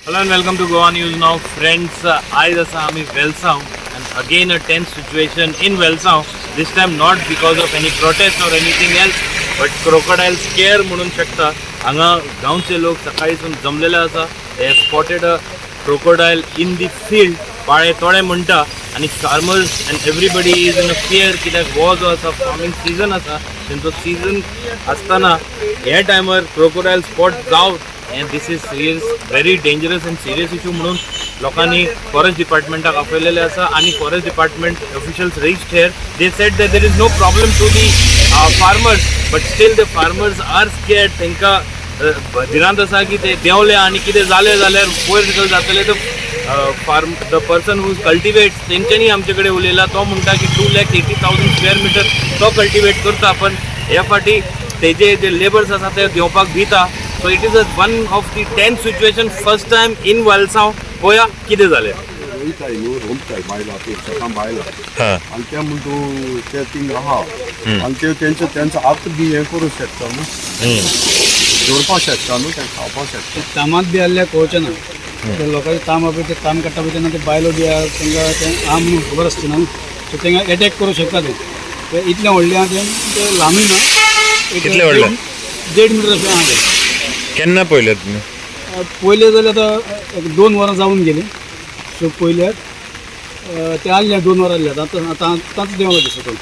Hello and welcome to Goa News Now. Friends, आज असा आम्ही Velsao and again a tense situation in Velsao. This time not because of any protest or anything else, but crocodile scare म्हणून शकता. हांगा गांवचे लोक सकाळीसून जमलेले आसा. They have spotted a crocodile in the field. Pale तोडे म्हणटा आणि farmers and everybody is in a fear कित्याक हो जो आसा farming season आसा तेंचो season आसतना ह्या टायमार crocodile spot जावं and this is very dangerous and serious issue म्हणून लोकांनी फॉरेस्ट डिपार्टमेंटाक आपयलेले आसा आणि forest department officials reached here. They said that there is no problem to the farmers, but still the farmers are scared. तांकां भिरांत आसा की ते देंवले आनी कितें जालें जाल्यार वयर जातलें द पर्सन हू कल्टिवेट्स तेंच्यांनी आमचे कडेन उलयला. तो म्हणटा की 2,80,000 स्क्वेअर मिटर तो कल्टिवेट करता, पण ह्या फाटी तेजे जे लेबर्स आसा ते देंवपाक भिता. So it is one of the tense situation. First time in Valsav. पोया कितें जालें? वयताय न्हू रोमताय बायलां ते शेतां बायलां आनी ते म्हणटू ते थिंग आहा आनी ते तेंचो आत बी हें करूं शकता न्हू जोडपाक शकता न्हू तें खावपाक शकता. तामाक बी आसल्यार कळचें ना. ते लोकांचे ताम आसा ते ताम काडटा पळय तेन्ना ते बायलो बी आहा तांकां तें आहा म्हणून खबर आसची ना. सो तांकां एटॅक करूं शकता ते इतलें व्हडलें आहा ते लांबी ना. कितलें व्हडलें? 1.5 मिटर अशें आहा ते. केन्ना पळयलें तुमी? पयले जाल्यार आतां 2 वरां जावन गेलीं. सो पयल्यार ते आसले 2 वरां आसले आतांच देंवला ते सकयल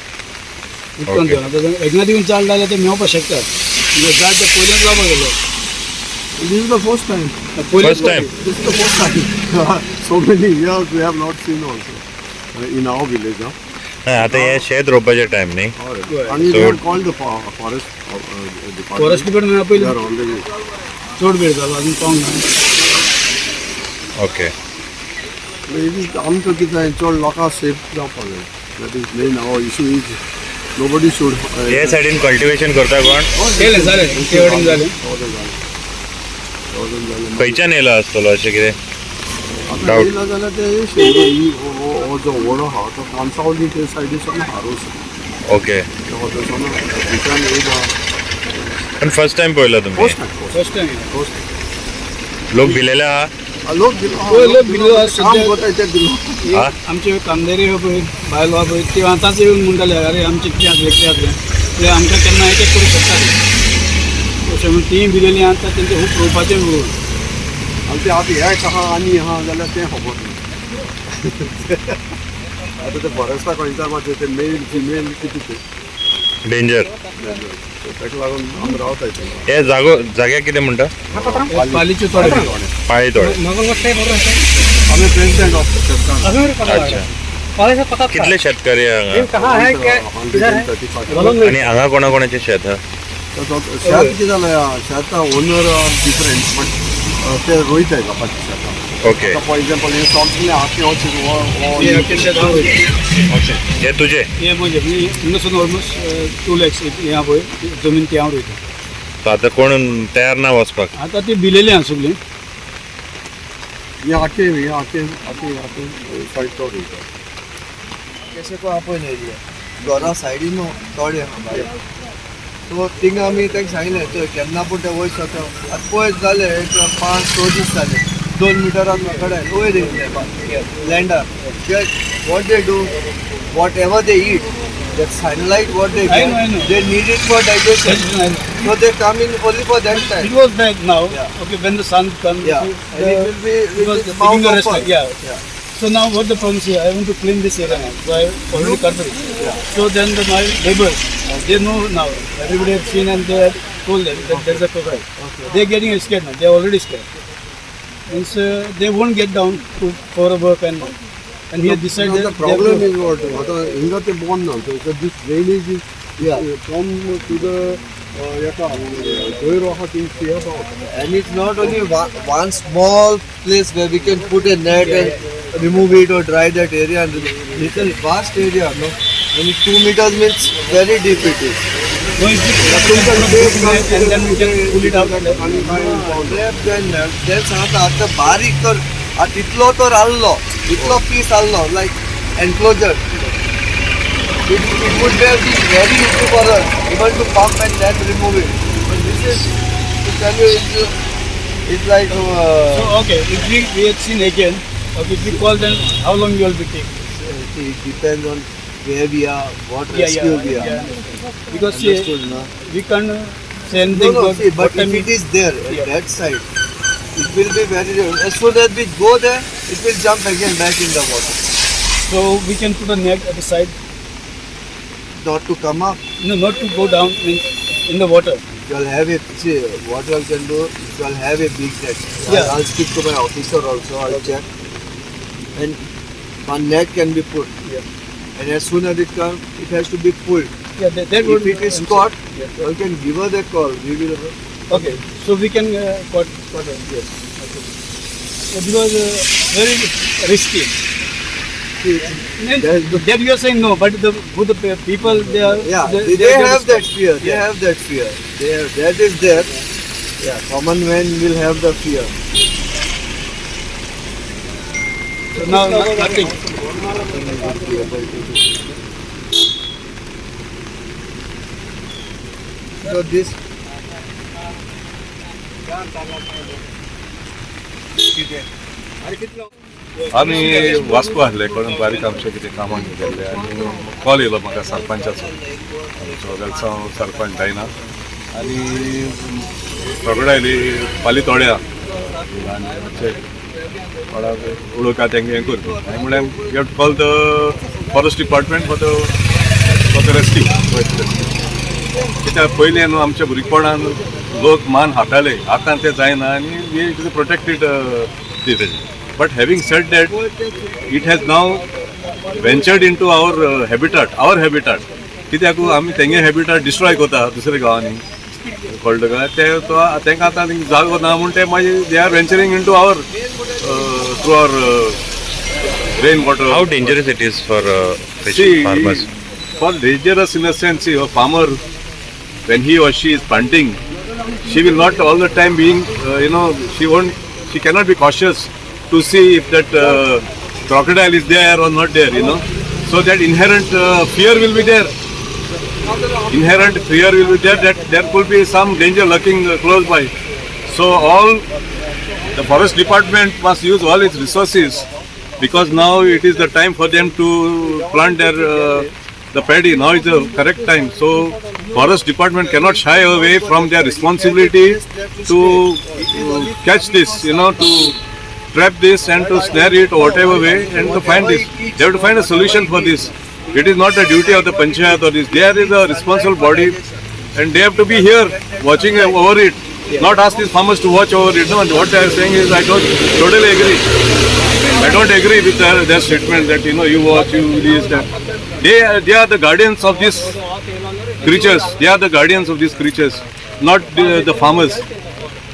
उदकान देंवला. आतां एकना दिवन चाल जाल्यार ते मेवपाक शकता. म्हणजे जाय ते पयलेच जावपाक गेले. This is the first time. First time. This is the first time. So many years we have not seen also in our village. आता हे शेत रोवपाचे टायम न्ही. And they have called the forest department. Forest department They पयलीं are already. चड वेळ जालो अजून पावूंक ना. ओके. आमकां कितें चड लोकांक सेफ जावपाक जाय. That is main our issue is nobody should. हे सायडीन कल्टिवेशन करता कोण? केलें जालें ते वटेन जालें. खंयच्यान येयलो आसतलो अशें कितें? डावट ना जाल्यार ते शेळी हो जो व्हडो आहा तो कांसावली ते सायडीच्यान हारोस. ओके. हो थंयच्यान भितन येयला. पण फर्स्ट टायम पळयलो तुमी? फर्स्ट टायम लोक भिलेले आहा? लोक लोक भिलो आहा काम सद्या. करताय ते भिलो. हा? आमचे कामदारी हो पळय बायलो आहा पळय ती आतांच येवन म्हणटाले अरे आमचें कितें जातलें ते आमकां केन्ना एटॅक करूं शकता अशें म्हणून तीं भिलेलीं आतां तेंचें खूब पळोवपाचें उरलें. आनी ते आतां एक आहा आनी आहा जाल्यार तें खबर ना. आतां ते फॉरेस्टाक खंयच्या मातशें ते मेल फिमेल कितें ते डेंजर. ताका लागून आमी रावताय थंय. हे जाग्याक कितें म्हणटा? पालीचे थोडे पाळी तोडे. आमी प्रेसिडेंट ऑफ शेतकार. अच्छा. कितले शेतकरी हांगा? आणि हांगा कोणा कोणाचे शेत आहा? शेत कितें जालें शेत ओनर डिफरंट बट ते रोयताय लोकांची शेतां. ओके. फॉर एग्जाम्पल हे सोंपले आखे हे तुझे? हे म्हणजे मी हिंगासून ऑलमोस्ट 2 lakhs ह्या पळय जमीन ती हांव रोयता. सो आतां कोण तयार ना वचपाक? आतां ती भिलेली आहा सगळीं. हे आखे सायड तो रोयता. केसे को आपण एरिया घरा सायडीन तोडे आहा भायर. सो थिंग आमी ताका सांगलें चोय केन्ना पूण ते वयर शकता. आतां पळय जालें एक 5-6 दीस जाले 2 मिटरान कडेन वयर येयले लँडार. What they do whatever they eat that sunlight what they I get know. they need it for digestion. So they come in only for that time. It was back now. Yeah. Okay, when the sun comes. Yeah, and it will be Because with taking mouth a rest. open. Yeah. So now what the problem is here? I want to clean this area now. So I already cut it. So then my neighbors, they know now. Everybody has seen and they have told them that there's a crocodile. They're getting scared now. They're already scared. And so they won't get down for a work and he has decided The that problem is what आता हिंगा ते born ना so this drainage is come to the याका वयर आहा things here about. And it's not only one small place where we can put a net and remove it or dry that area. And it's a vast area, no? When it's 2 meters means very deep it is. no, and then we can pull it out. Then सांगता आता बारीक तर आता इतलो तर आल्लो इतलो piece आल्लो like enclosure. It would be very easy for us even to pump and then remove it. But this is to tell you it's It's like So, okay, if we had seen again, okay, if we call then how long you will be taking? it depends on where we are, what rescue we are. Because Understood, no? we can't say No, anything no, about see, but what time if it is there at Yeah. that side, it will be very different. As soon as we go there, it will jump again back in the water. So we can put a net at the side, Not to come up. no, not to go down in the water. If you'll have a, see, what you can do, if you'll have a big net, Yeah. I'll speak to my officer also, I'll check. And one net can be put. And as soon as it comes, it has to be pulled. Yeah, that would If it is caught, you can give us a call. We will. Okay, so we can caught it. Yes. Okay. Because very risky. That you are saying no, but the people they are Yeah, they have that fear. They have that fear. That is there. Yeah, common man will have the fear. So now nothing. So this. आमी वास्को आहले कळून बारीक आमचे कितें कामाक गेल्ले आनी call येयलो म्हाका सरपंचाचो आमचो वेलसांव सरपंच डायना आनी क्रोकोडायली पाली तोड्या आनी मातशे कोणाक उडोवका तेंगे हें करता आनी म्हळ्यार you have to call the forest department for the rescue कित्याक पयलीं न्हू आमच्या भुरगेपणान लोक मान हाताले आतां तें जायना आनी वी इज प्रोटेक्टेड तेजें But having said that, it has now ventured into our habitat. कित्याक आमी तेंगे habitat destroy करता दुसऱ्या गांवांनी कळ्ळें काय तेंकां आतां जागो ना म्हूण ते मागीर they are venturing into our through our rain water. How dangerous it is for fish farmers? For dangerous in a sense, a farmer when he or she is planting, she will not all the time being she cannot be cautious to see if that crocodile is there or not there, So that inherent fear will be there. Inherent fear will be there that there could be some danger lurking close by. So all the forest department must use all its resources because now it is the time for them to plant their the paddy. Now is the correct time. So forest department cannot shy away from their responsibility to catch this, to trap this and to snare it or whatever way and to find this. They have to find a solution for this. It is not the duty of the panchayat or this. There is a responsible body and they have to be here watching over it. Not ask these farmers to watch over it. No, and what they are saying is I don't totally agree. I don't agree with their statement that you watch, you this, that. They are the guardians of these creatures. They are the guardians of these creatures, not the farmers.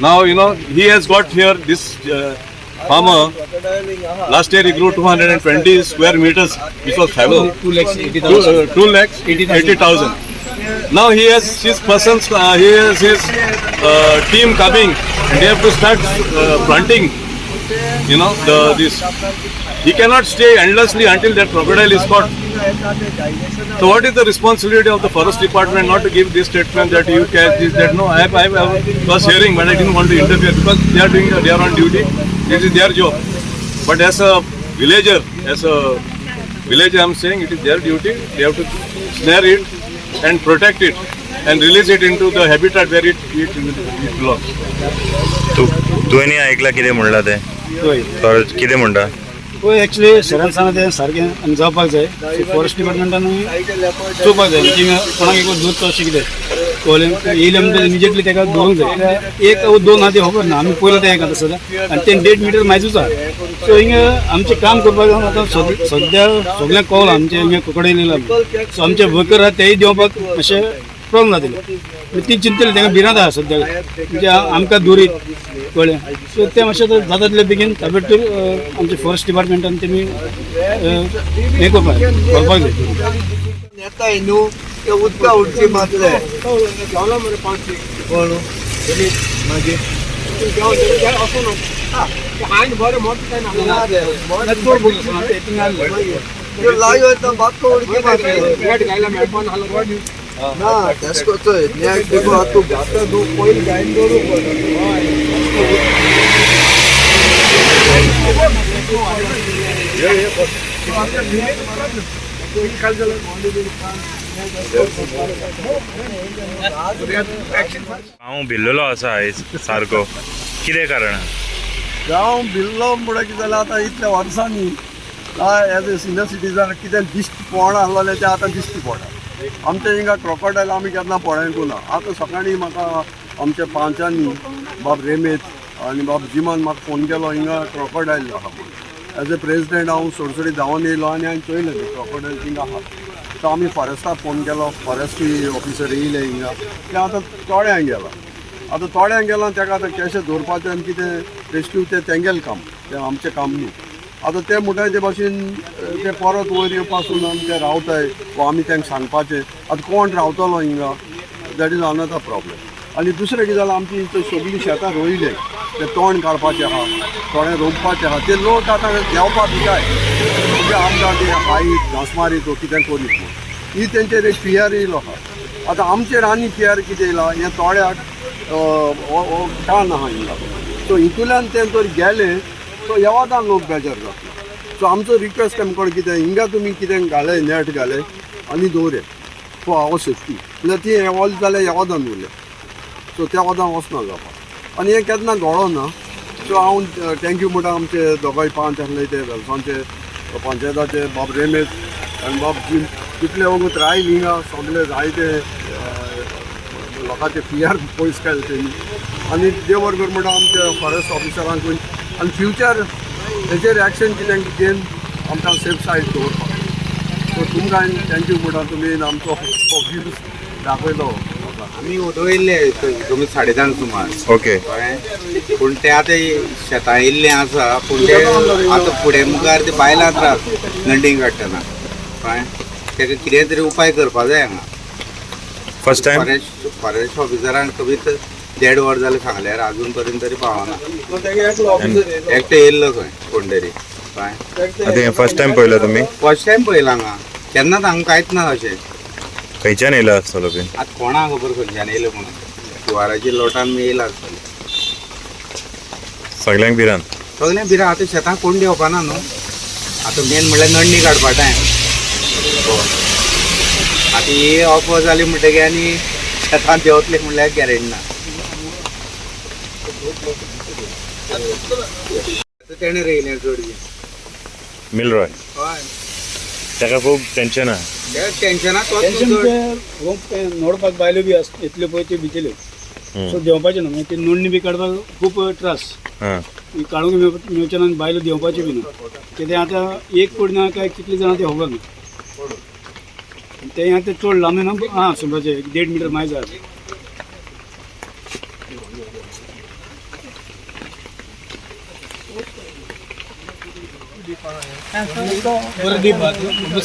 Now he has got here this farmer. Last year he grew 220 square meters, which was fallow. 2,80,000. Now he has his persons. He has his team coming, and they have to start planting. This. He cannot stay endlessly until that crocodile is caught. So what is the responsibility of the forest department not to give this statement that you catch this, that? No, I was hearing, but I didn't want to interfere because they are on duty. This is their job. But as a villager, I'm saying it is their duty. They have to snare it and protect it and release it into the habitat where it belongs. तुवें आयकलां कितें म्हणलां तें कितें म्हणटा पळय actually सरान सांगता तें सारकें आनी जावपाक जाय फॉरेस्ट डिपार्टमेंटान चोवपाक जाय थिंगा कोणाक एक दूद अशें कितें येयलें म्हणटा इमिजिएटली ताका दवरूंक जाय एक दोन आहा तें खबर ना आमी पयलो तें एक आतां सद्या आनी तें 1.5 मिटर मायजूच आहा सो हिंगा आमचें काम करपाक आतां सद्या सगळ्यांक कळ्ळां आमचें हिंगा कोकडेली सो आमचे वर्कर आहा तेय देवपाक मातशें प्रॉब्लम जातलें ती चिंतली ताका भिरांत आहा सद्या म्हणजे आमकां दुरीत कळ्ळें सो तें मातशें जाता तितलें बेगीन ताबडतोब आमच्या फॉरेस्ट डिपार्टमेंटान तेमी हें करपाक जाय येताय न्हू ते उदका उडची मातले कोण मागीर लाय वयता बातको उडकी मातले ना तेश कोचोय नेक देखो तू गाता तू पयली गायन करू हांव भिल्लेलो आसा आयज सारको कितें कारण गांव भिल्लो म्हणून कितें जालें आतां इतल्या वर्सांनी एज ए सिनियर सिटीजन कितें दिश्टी पडना आसलें तें आतां दिश्टी पडटा आमच्या हिंगा क्रोकोडायल आमी केन्ना पळयकूं ना आतां सकाळीं म्हाका आमच्या पांचांनी बाब रेमेत आनी बाब जिमान म्हाका फोन केलो हिंगा क्रोकोडायल आहा एज ए प्रेसिडेंट हांव सोडसोडी धांवन येयलो आनी हांवें चोयलें तें क्रोकोडायल थिंगा आहा तो आमी फॉरेस्टाक फोन केलो फॉरेस्ट्री ऑफिसर येयले हिंगा ते आतां तोड्यांक गेला आतां तोड्यांक गेला ताका आतां कशें दवरपाचें आनी कितें रेस्क्यू तें तेंगेलें काम तें आमचें काम न्ही आतां ते म्हणटाय ते भाशेन ते परत वयर येवपासून आमी ते रावताय वा आमी तांकां सांगपाचें आतां कोण रावतलो हिंगा दॅट इज अनदर प्रॉब्लेम आनी दुसरें कितें जालां आमची सगळीं शेतां रोयले ते तोंड काडपाचें आहा थोडें रोंपपाचें आहा ते लोक आतां देंवपा दिताय म्हणजे आमकां ते हायत घांस मारीत वो कितें करीत म्हूण ही तेंचेर एक फियर येयलो आहा आतां आमचेर आनी फियर कितें येयला हें थोड्याक कान आहा हिंगा सो हितूंतल्यान ते जर गेले सो येवादां लोक बेजार जातले सो आमचो रिक्वेस्ट तेमकोण कितें हिंगा तुमी कितें घाले नेट घाले आनी दवरे फॉर आवर सेफ्टी म्हणल्यार ती येवल जाल्यार येवादान उरले सो त्या वदां वचना जावपाक आनी हें केन्ना घोळो ना सो हांव थँक्यू म्हणटा आमचे दोगांय पांच आसले ते वेलसांचे पंचायताचे बाब रेमेत आनी बाब जी कितले वगूत रायल हिंगा सगळे जायते लोकांचे फियर पयस केले तेणी आनी देव बरोबर म्हणटा आमच्या फॉरेस्ट ऑफिसरांक आनी फ्युचर हेचेर एक्शन कितें घेवन आमकां सेफ सायड दवरपाक सो तुमकां थँक्यू म्हणटा तुमी आमचो व्ह्यूज दाखयलो आमी उडयल्ले तुमी 10:30 सुमार ओके कळ्ळें पूण ते आतां शेतां येयल्लें आसा पूण ते आतां फुडें मुखार ते बायलां त्रास नंडींग काडटना कळ्ळें तेका कितें तरी उपाय करपा जाय हांगा फर्स्ट टायम फॉरेस्ट ऑफिसरांक कमीत 1.5 वर जालें सांगल्यार अजून पर्यंत तरी पावना एकटो येयल्लो खंय कोण तरी कळ्ळें आतां हें फर्स्ट टायम पळयलो तुमी फर्स्ट टायम पळयलां हांगा केन्नाच हांगा कांयच ना अशें खंयच्यान येयलो आसतलो बीन आतां कोणाक खबर खंयच्यान येयलो म्हणून शिवाराच्या लोटान बी येयला आसतलें सगल्यांक भिरान सगळें भिरां आतां शेतांक कोण देवपाना न्हू आतां मेन म्हणल्यार नंडी काडपा टायम आतां ही ऑफ जाली म्हणटकीर आनी शेतांत देंवतले म्हणल्यार गॅरेंटी ना तेणें रयलें चड मिलरॉय हय ताका खूब टेंशन आहा त्या टेंशनाक टेन्शन ते रोंप नोडपाक बायलो बी आसता इतल्यो पळय त्यो भितल्यो सो देंवपाचें न्हू मागीर ती नोंदणी बी काडपाक खूब त्रास हां काडूंक मेळचें ना आनी बायलो देंवपाच्यो बी ना कितें आतां एक पड ना काय कितले जाणां ते खबर ना ते आतां चड लांब ना आं सुमारचे 1.5 मिटर माय जाय बरं डीप आहा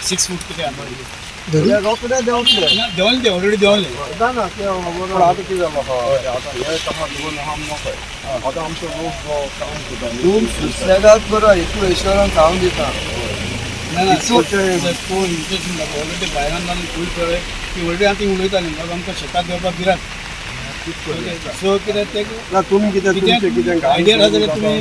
6 फूट कितें रोखडे देंवतले देंवले ते ऑलरेडी देंवले ना ते बरोबर आतां कितें जालां आतां हे कशा दोन आहा नोकय आतां आमचो रूफ काम सुद्दां रूम सुसेगाद बरो हितू ईश्वरान खावंक दिता ना ना कोण इंटरेस्ट ऑलरेडी भायल्यान जावन फूल पळय ती ऑलरेडी आतां उलयताली बाबा आमकां शेताक देवपाक भिरात सो कितें ते ना तुमी कितें तुमचें कितें आयडिया आहा जाल्यार तुमी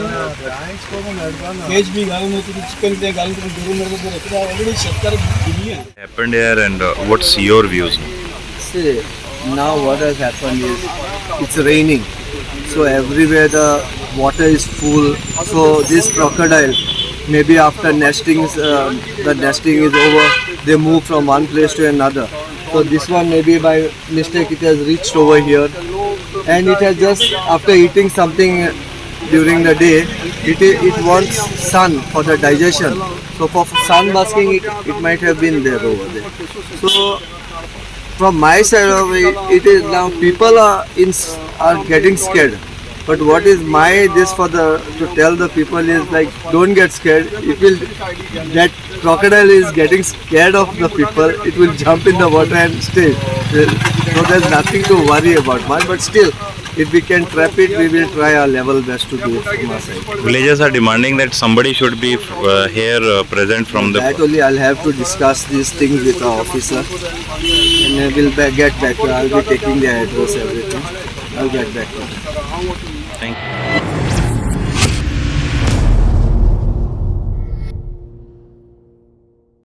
वेज बी घालून तुमी चिकन कितें घालून तुमी दवरून मेळटा बरें कित्याक ऑलरेडी शेतकार Delhi happened here and what's your views See, now what has happened is it's raining, so everywhere the water is full. So this crocodile, maybe after nesting, the nesting is over, they move from one place to another. So this one maybe by mistake it has reached over here, and it has just after eating something during the day, it wants sun for the digestion. So for sun basking, it might have been there over there. So from my side of it is now people are getting scared. But what is my this for the to tell the people is like don't get scared. It will that crocodile is getting scared of the people. It will jump in the water and stay. So there's nothing to worry about much. But still, If we can trap it, we will try our level best to do it from our side. Villagers are demanding that somebody should be here present from the. That only I'll have to discuss these things with our officer, and I will get back to you. I'll be taking the address, everything. I'll get back to you. Thank you.